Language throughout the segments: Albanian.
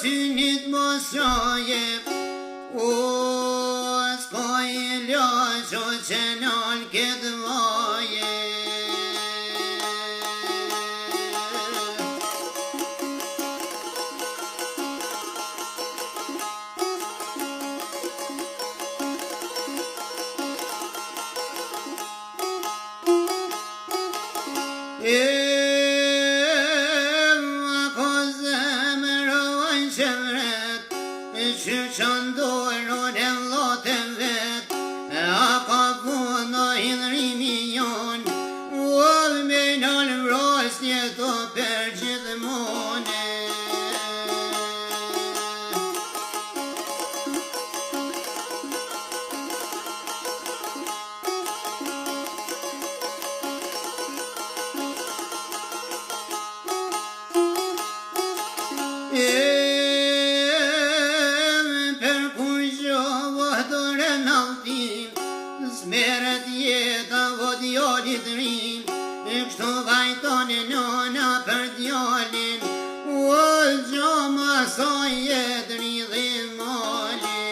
synit mos qaje, o s'ka i laqo që nal këtë vaje. Që qëndorën e vlotën vet, a ka puno hidrimi jonë, o me nalë vrasnje të për gjithmone. Smeret jeta vo djallit rin, kështu vajtoni nona për djallin, o gjoma sa jet rridhin malin.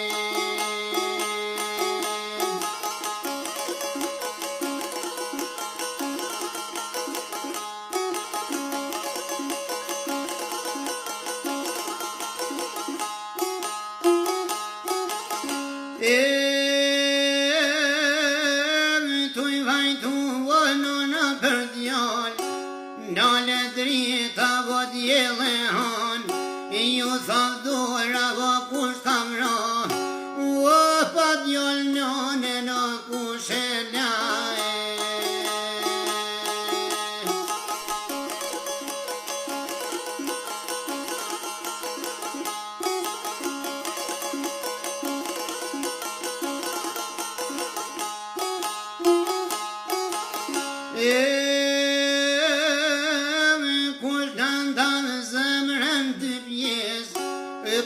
Nale drita vo djele han, ju thavdora vo kush kam ra, o pa djall nane na kush e lae.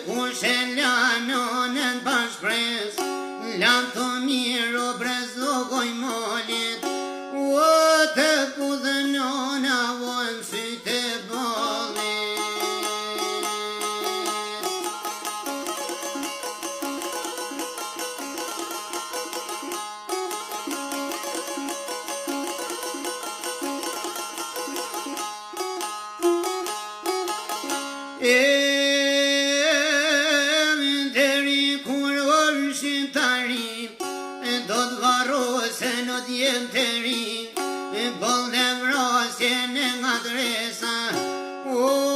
Kush e lanonën pa shpres, lanë të mirë o brezogoj molit, o të kudhënona vojnë sytë e bolit. Do të varrosen o djemë të ri, bol dhe vrasjen e nga dresa, o